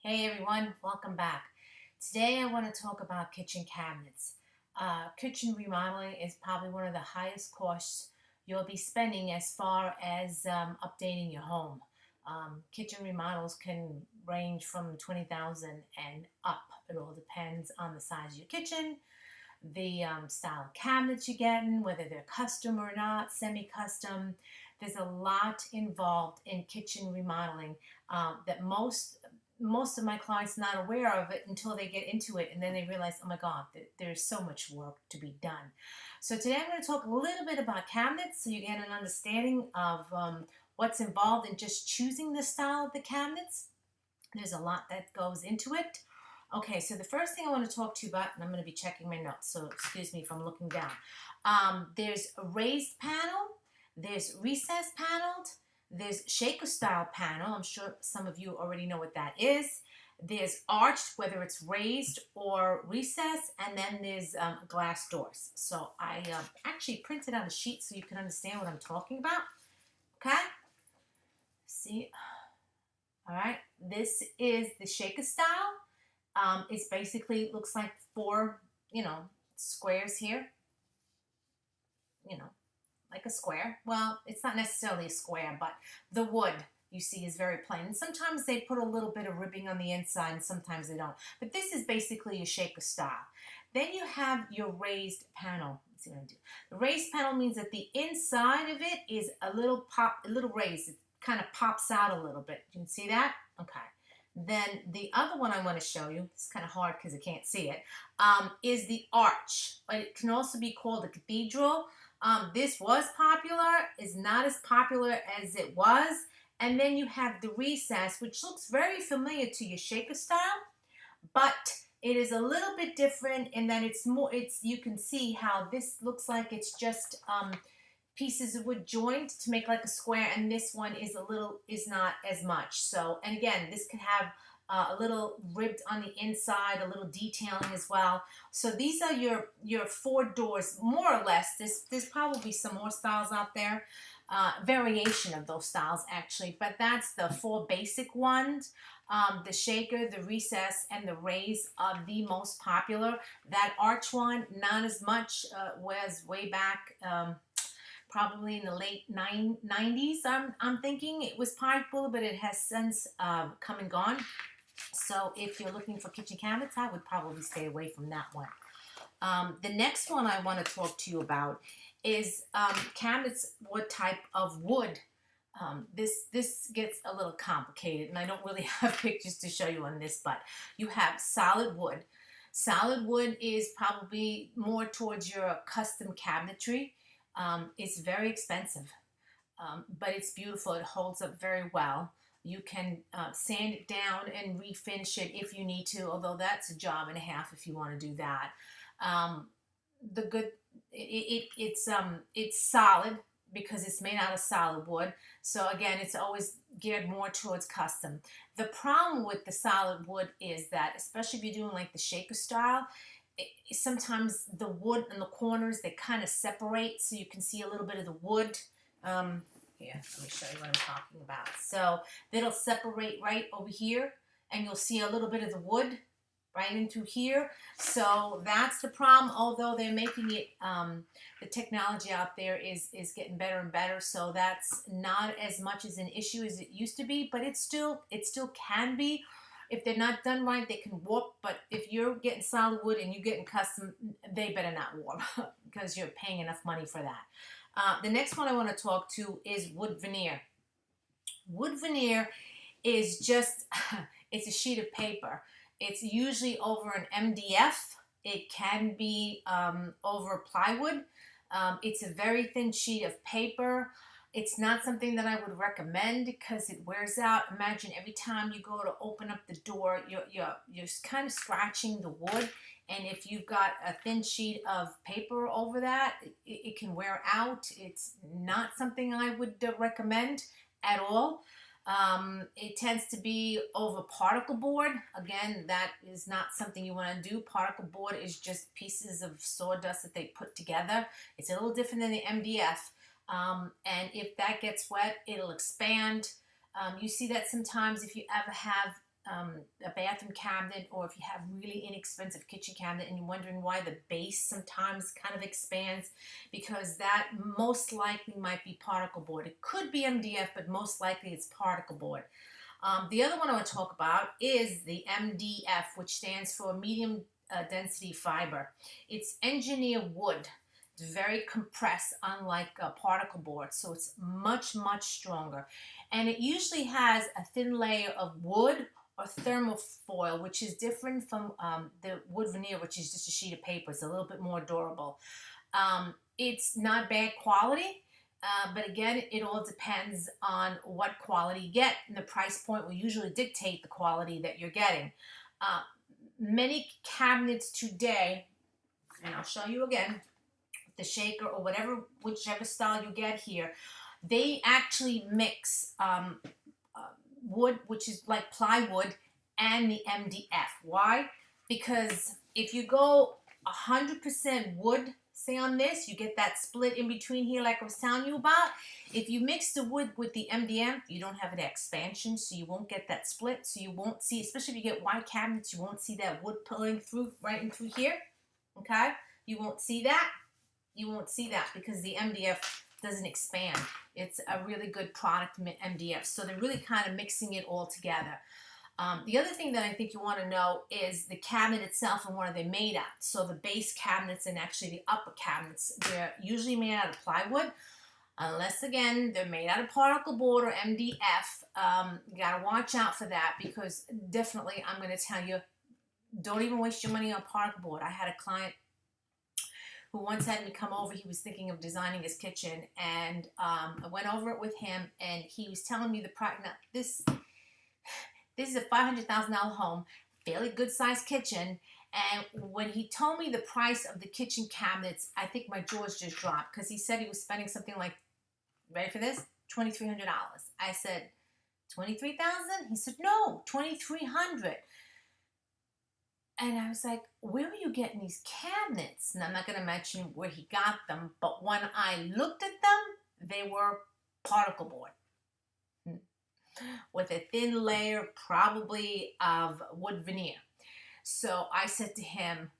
Hey everyone, welcome back. Today I want to talk about kitchen cabinets. Kitchen remodeling is probably one of the highest costs you'll be spending as far as updating your home. Kitchen remodels can range from 20,000 and up. It all depends on the size of your kitchen, the style of cabinets you're getting, whether they're custom or not, semi-custom. There's a lot involved in kitchen remodeling that most of my clients not aware of it until they get into it, and then they realize, oh my god, there's so much work to be done. So today I'm going to talk a little bit about cabinets so you get an understanding of what's involved in just choosing the style of the cabinets. There's a lot that goes into it. Okay, so the first thing I want to talk to you about, and I'm going to be checking my notes, so excuse me if I'm looking down. There's a raised panel, there's recessed paneled, there's shaker style panel. I'm sure some of you already know what that is. There's arched, whether it's raised or recessed, and then there's glass doors. So I actually printed out a sheet so you can understand what I'm talking about. Okay? See? All right. This is the shaker style. It's basically looks like four, squares here. Like a square. Well, it's not necessarily a square, but the wood you see is very plain. And sometimes they put a little bit of ribbing on the inside, and sometimes they don't. But this is basically a shaker style. Then you have your raised panel. Let's see what I do. The raised panel means that the inside of it is a little raised. It kind of pops out a little bit. You can see that? Okay. Then the other one I want to show you, it's kind of hard because I can't see it, is the arch. It can also be called a cathedral. This was popular, is not as popular as it was. And then you have the recess, which looks very familiar to your shaker style, but it is a little bit different in that you can see how this looks like it's just pieces of wood joined to make like a square, and this one is not as much. So, and again, this could have a little ribbed on the inside, a little detailing as well. So these are your four doors, more or less. There's probably some more styles out there, variation of those styles actually, but that's the four basic ones. The shaker, the recess, and the raise are the most popular. That arch one, not as much, was way back. Probably in the late 90s, I'm thinking. It was popular, but it has since come and gone. So if you're looking for kitchen cabinets, I would probably stay away from that one. The next one I want to talk to you about is cabinets, what type of wood. This gets a little complicated, and I don't really have pictures to show you on this, but you have solid wood. Solid wood is probably more towards your custom cabinetry. It's very expensive, but it's beautiful. It holds up very well. You can sand it down and refinish it if you need to, although that's a job and a half if you want to do that. It's solid because it's made out of solid wood. So again, it's always geared more towards custom. The problem with the solid wood is that, especially if you're doing like the shaker style, sometimes the wood in the corners, they kind of separate, so you can see a little bit of the wood. Here, let me show you what I'm talking about. So it'll separate right over here, and you'll see a little bit of the wood right into here. So that's the problem, although they're making it, the technology out there is getting better and better, so that's not as much as an issue as it used to be, but it still can be. If they're not done right, they can warp, but if you're getting solid wood and you're getting custom, they better not warp because you're paying enough money for that. The next one I want to talk to is wood veneer. Wood veneer is just, it's a sheet of paper. It's usually over an MDF. It can be over plywood. It's a very thin sheet of paper. It's not something that I would recommend because it wears out. Imagine every time you go to open up the door, you're kind of scratching the wood. And if you've got a thin sheet of paper over that, it can wear out. It's not something I would recommend at all. It tends to be over particle board. Again, that is not something you want to do. Particle board is just pieces of sawdust that they put together. It's a little different than the MDF. And if that gets wet, it'll expand. You see that sometimes if you ever have a bathroom cabinet, or if you have really inexpensive kitchen cabinet and you're wondering why the base sometimes kind of expands, because that most likely might be particle board. It could be MDF, but most likely it's particle board. The other one I want to talk about is the MDF, which stands for medium density fiber. It's engineered wood. It's very compressed, unlike particle board, so it's much, much stronger. And it usually has a thin layer of wood or thermal foil, which is different from the wood veneer, which is just a sheet of paper. It's a little bit more durable. It's not bad quality. But again, it all depends on what quality you get, and the price point will usually dictate the quality that you're getting. Many cabinets today, and I'll show you again, the shaker or whatever, whichever style you get here, they actually mix wood, which is like plywood, and the MDF. Why? Because if you go 100% wood, say on this, you get that split in between here like I was telling you about. If you mix the wood with the MDF, you don't have an expansion, so you won't get that split. So you won't see, especially if you get wide cabinets, you won't see that wood pulling through right in through here. Okay? You won't see that. You won't see that because the MDF doesn't expand. It's a really good product, MDF. So they're really kind of mixing it all together. The other thing that I think you want to know is the cabinet itself and what are they made out. So the base cabinets and actually the upper cabinets, they're usually made out of plywood, unless again they're made out of particle board or MDF. You got to watch out for that, because definitely I'm going to tell you, don't even waste your money on particle board. I had a client who once had me come over. He was thinking of designing his kitchen, and I went over it with him, and he was telling me the price. Now, this is a $500,000 home, fairly good-sized kitchen, and when he told me the price of the kitchen cabinets, I think my jaws just dropped, because he said he was spending something like, ready for this, $2,300. I said, $23,000? He said, no, $2,300. And I was like, where were you getting these cabinets? And I'm not going to mention where he got them, but when I looked at them, they were particle board with a thin layer, probably of wood veneer. So I said to him,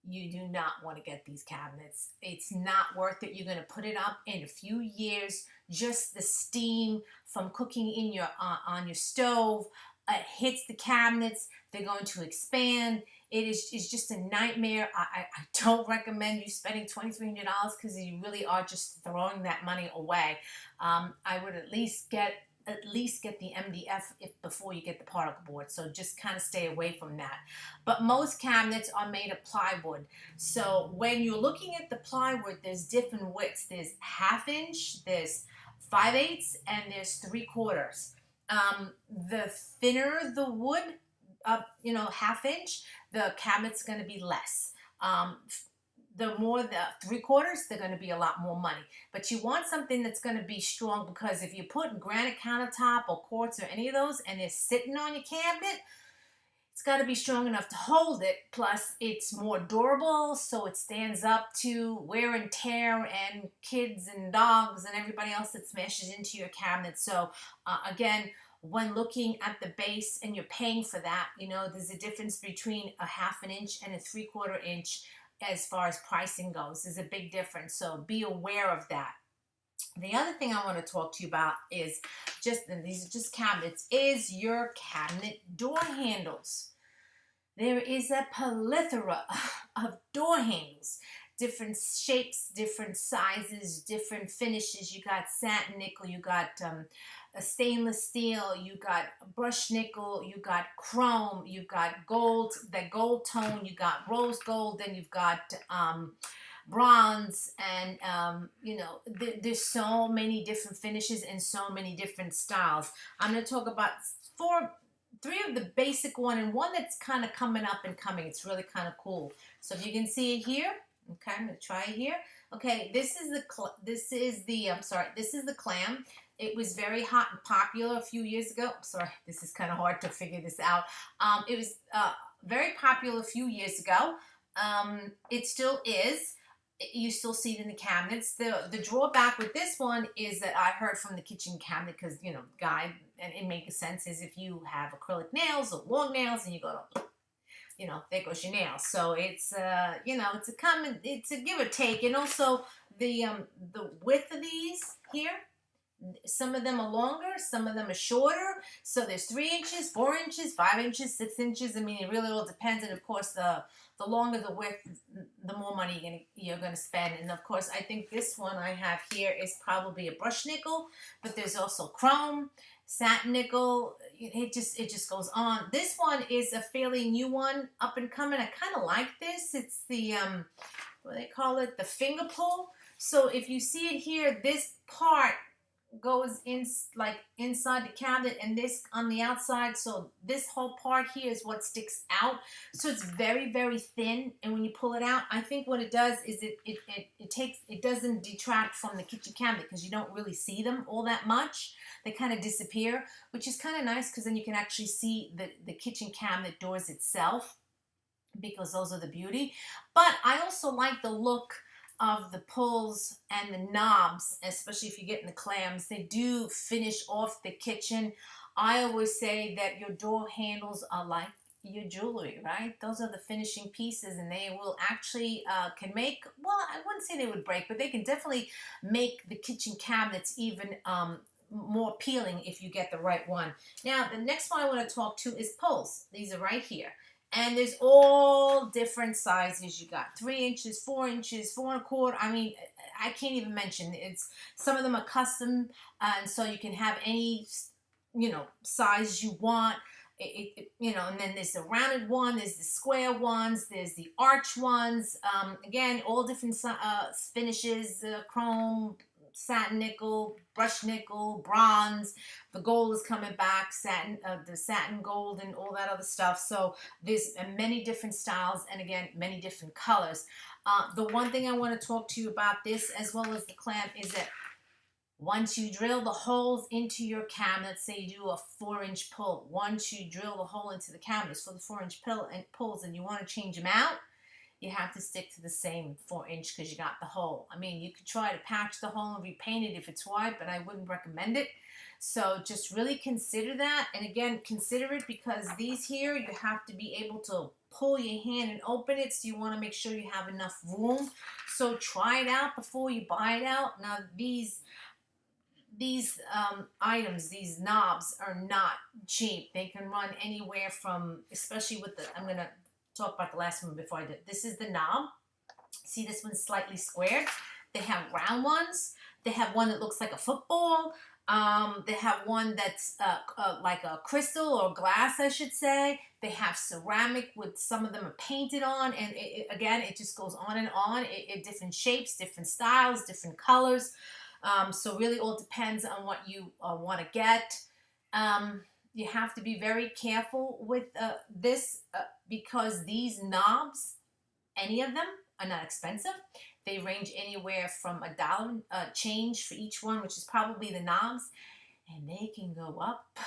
you do not want to get these cabinets. It's not worth it. You're going to put it up in a few years. Just the steam from cooking in your on your stove hits the cabinets. They're going to expand. It's just a nightmare. I don't recommend you spending $2,300 because you really are just throwing that money away. I would at least get the MDF before you get the particle board. So just kind of stay away from that. But most cabinets are made of plywood. So when you're looking at the plywood, there's different widths. There's 1/2 inch, there's 5/8, and there's 3/4. The thinner the wood, 1/2 inch, the cabinet's going to be less. The more the 3/4, they're going to be a lot more money. But you want something that's going to be strong, because if you put granite countertop or quartz or any of those and they're sitting on your cabinet, it's got to be strong enough to hold it. Plus, it's more durable, so it stands up to wear and tear and kids and dogs and everybody else that smashes into your cabinet. So, again, when looking at the base and you're paying for that, there's a difference between a 1/2 inch and a 3/4 inch. As far as pricing goes, there's a big difference, so be aware of that. The other thing I want to talk to you about is these are just cabinets, is your cabinet door handles. There is a plethora of door handles, different shapes, different sizes, different finishes. You got satin nickel, you got a stainless steel, you got brushed nickel, you got chrome, you've got gold, that gold tone, you got rose gold, then you've got bronze, and there's so many different finishes and so many different styles. I'm going to talk about three of the basic one, and one that's kind of coming up and coming. It's really kind of cool. So if you can see it here, okay, I'm going to try it here. Okay, this is the clam. It was very hot and popular a few years ago. I'm sorry, this is kind of hard to figure this out. It was very popular a few years ago. It still is. You still see it in the cabinets. The drawback with this one is that I heard from the kitchen cabinet, because you know, guy, and it makes sense, is if you have acrylic nails or long nails and you go, you know, there goes your nails. So it's you know, it's a give or take. And also the width of these here, some of them are longer, some of them are shorter. So there's 3 inches, 4 inches, 5 inches, 6 inches. I mean, it really all depends. And of course, the longer the width, the more money you're gonna spend. And of course, I think this one I have here is probably a brushed nickel, but there's also chrome, satin nickel. It just goes on. This one is a fairly new one, up and coming. I kind of like this. It's the what do they call it? The finger pull. So if you see it here, this part goes in like inside the cabinet, and this on the outside. So this whole part here is what sticks out. So it's very, very thin, and when you pull it out, I think what it does is it doesn't detract from the kitchen cabinet, because you don't really see them all that much. They kind of disappear, which is kind of nice, because then you can actually see the kitchen cabinet doors itself, because those are the beauty. But I also like the look of the pulls and the knobs, especially if you're getting the clams. They do finish off the kitchen. I always say that your door handles are like your jewelry, right? Those are the finishing pieces, and they will actually can make, well, I wouldn't say they would break, but they can definitely make the kitchen cabinets even more appealing if you get the right one. Now, the next one I want to talk to is pulls. These are right here. And there's all different sizes. You got 3 inches, 4 inches, 4 1/4. I mean, I can't even mention. It's some of them are custom, and so you can have any, you know, size you want. You know, and then there's the rounded one, there's the square ones, there's the arch ones. Again, all different finishes: chrome, satin nickel, brushed nickel, bronze. The gold is coming back, satin, the satin gold, and all that other stuff. So there's many different styles, and again, many different colors. The one thing I want to talk to you about this, as well as the clamp, is that once you drill the holes into your cabinet, say you do a 4-inch pull, once you drill the hole into the cabinets for the 4-inch pulls, and you want to change them out, you have to stick to the same 4-inch, because you got the hole. I mean, you could try to patch the hole and repaint it if it's wide, but I wouldn't recommend it. So just really consider that. And again, consider it, because these here, you have to be able to pull your hand and open it. So you want to make sure you have enough room. So try it out before you buy it out. Now, these items, these knobs, are not cheap. They can run anywhere from, especially with the, I'm going to talk about the last one before I do. This is the knob. See, this one's slightly squared. They have round ones. They have one that looks like a football. They have one that's like a crystal or glass, I should say. They have ceramic, with some of them are painted on, and again, it just goes on and on. Different shapes, different styles, different colors. So really all depends on what you want to get. You have to be very careful with this, because these knobs, any of them, are not expensive. They range anywhere from $1 change for each one, which is probably the knobs, and they can go up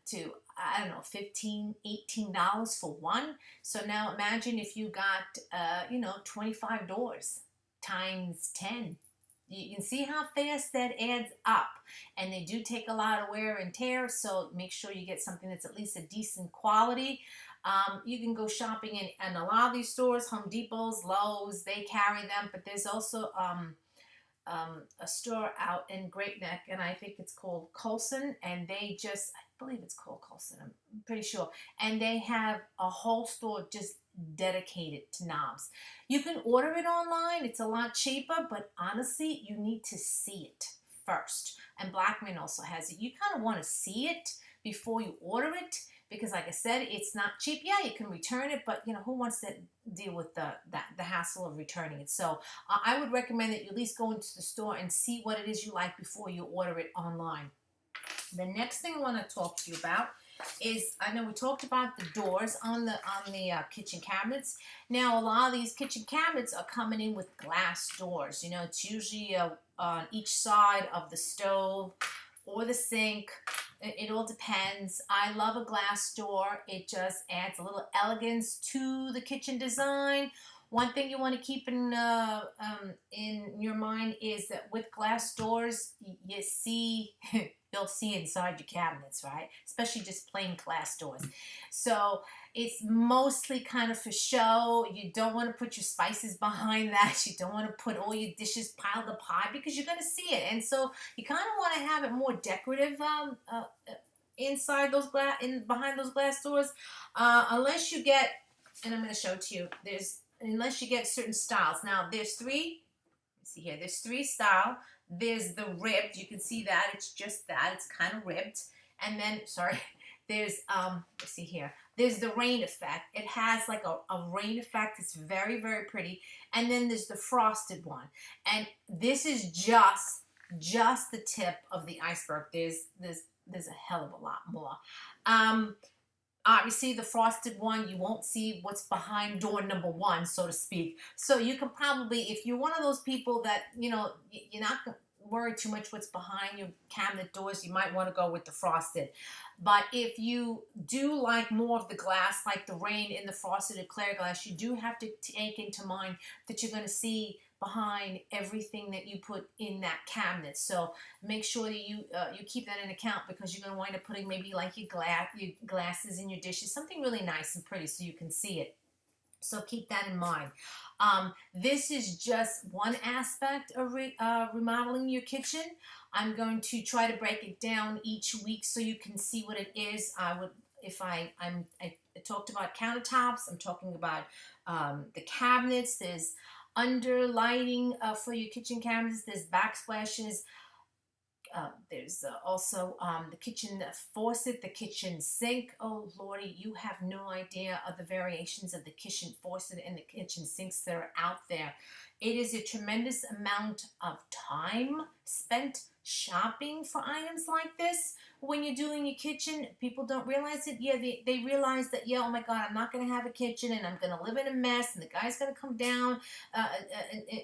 to, I don't know, $15, $18 for one. So now imagine if you got, you know, 25 doors times 10. You can see how fast that adds up, and they do take a lot of wear and tear, so make sure you get something that's at least a decent quality. You can go shopping in a lot of these stores, Home Depots, Lowe's, they carry them, but there's also a store out in Great Neck, and I think it's called Colson, and they just, I believe it's called Colson, I'm pretty sure, and they have a whole store just dedicated to knobs. You can order it online, it's a lot cheaper, but honestly, you need to see it first. And Blackman also has it. You kind of want to see it before you order it, because like I said, it's not cheap. Yeah, you can return it, but you know, who wants to deal with the hassle of returning it? So I would recommend that you at least go into the store and see what it is you like before you order it online. The next thing I want to talk to you about is, I know we talked about the doors on the kitchen cabinets. Now, a lot of these kitchen cabinets are coming in with glass doors. You know, it's usually on each side of the stove or the sink. It all depends. I love a glass door. It just adds a little elegance to the kitchen design. One thing you want to keep in your mind is that with glass doors, you see, you'll see inside your cabinets, right? Especially just plain glass doors. So it's mostly kind of for show. You don't want to put your spices behind that. You don't want to put all your dishes piled up high because you're going to see it. And so you kind of want to have it more decorative inside those behind those glass doors, unless you get, and I'm going to show it to you. Unless you get certain styles. Now there's three. Let's see here. There's three style. There's the ribbed. You can see that it's just that. It's kind of ribbed. And then sorry, there's let's see here. There's the rain effect. It has like a rain effect. It's very, very pretty. And then there's the frosted one. And this is just the tip of the iceberg. There's a hell of a lot more. Obviously, the frosted one, you won't see what's behind door number one, so to speak. So you can probably, if you're one of those people that, you know, you're not worried too much what's behind your cabinet doors, you might want to go with the frosted. But if you do like more of the glass, like the rain in the frosted or clear glass, you do have to take into mind that you're going to see behind everything that you put in that cabinet. So make sure that you keep that in account, because you're going to wind up putting maybe like your glasses in your dishes, something really nice and pretty so you can see it. So keep that in mind. This is just one aspect of remodeling your kitchen. I'm going to try to break it down each week so you can see what it is. I talked about countertops. I'm talking about the cabinets. There's under lighting for your kitchen cabinets. There's backsplashes. There's also the kitchen faucet, the kitchen sink. Oh lordy, you have no idea of the variations of the kitchen faucet and the kitchen sinks that are out there. It is a tremendous amount of time spent shopping for items like this when you're doing your kitchen. People don't realize it. Yeah, they realize that, yeah, oh my God, I'm not going to have a kitchen and I'm going to live in a mess, and the guy's going to come down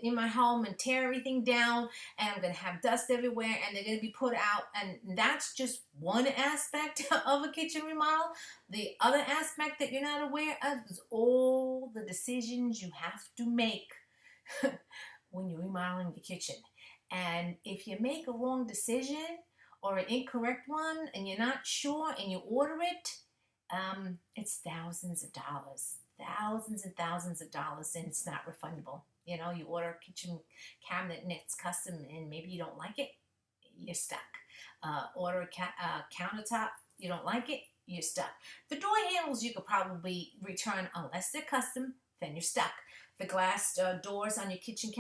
in my home and tear everything down, and I'm going to have dust everywhere, and they're going to be put out. And that's just one aspect of a kitchen remodel. The other aspect that you're not aware of is all the decisions you have to make when you're remodeling the kitchen. And if you make a wrong decision or an incorrect one and you're not sure and you order it, it's thousands of dollars, thousands and thousands of dollars, and it's not refundable. You know, you order a kitchen cabinet and it's custom and maybe you don't like it, you're stuck. Order a countertop, you don't like it, you're stuck. The door handles you could probably return unless they're custom, then you're stuck. The glass doors on your kitchen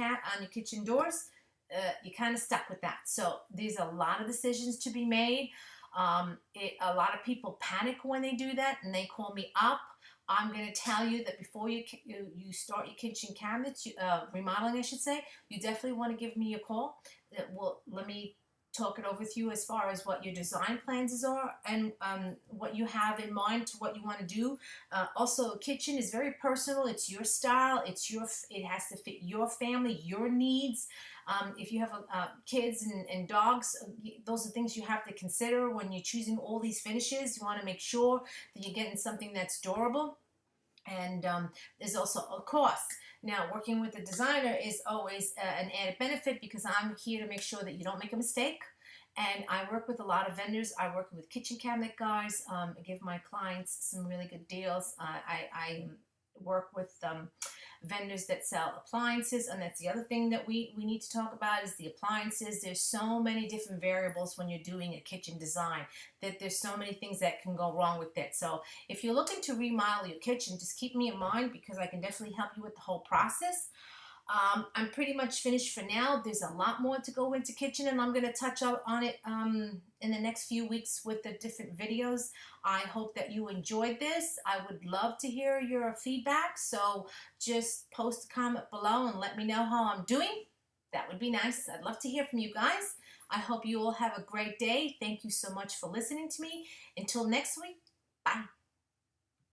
doors, you're kind of stuck with that. So there's a lot of decisions to be made. A lot of people panic when they do that, and they call me up. I'm going to tell you that before you start your kitchen cabinets, remodeling, I should say, you definitely want to give me a call. Let me talk it over with you as far as what your design plans are and what you have in mind to what you want to do. Also, a kitchen is very personal. It's your style. It has to fit your family, your needs. If you have kids and dogs, those are things you have to consider when you're choosing all these finishes. You want to make sure that you're getting something that's durable. And there's also a cost. Now, working with a designer is always an added benefit, because I'm here to make sure that you don't make a mistake. And I work with a lot of vendors. I work with kitchen cabinet guys. I give my clients some really good deals. I work with vendors that sell appliances, and that's the other thing that we need to talk about is the appliances. There's so many different variables when you're doing a kitchen design, that there's so many things that can go wrong with it. So if you're looking to remodel your kitchen, just keep me in mind, because I can definitely help you with the whole process. I'm pretty much finished for now. There's a lot more to go into kitchen, and I'm going to touch on it in the next few weeks with the different videos. I hope that you enjoyed this. I would love to hear your feedback, so just post a comment below and let me know how I'm doing. That would be nice. I'd love to hear from you guys. I hope you all have a great day. Thank you so much for listening to me. Until next week, bye.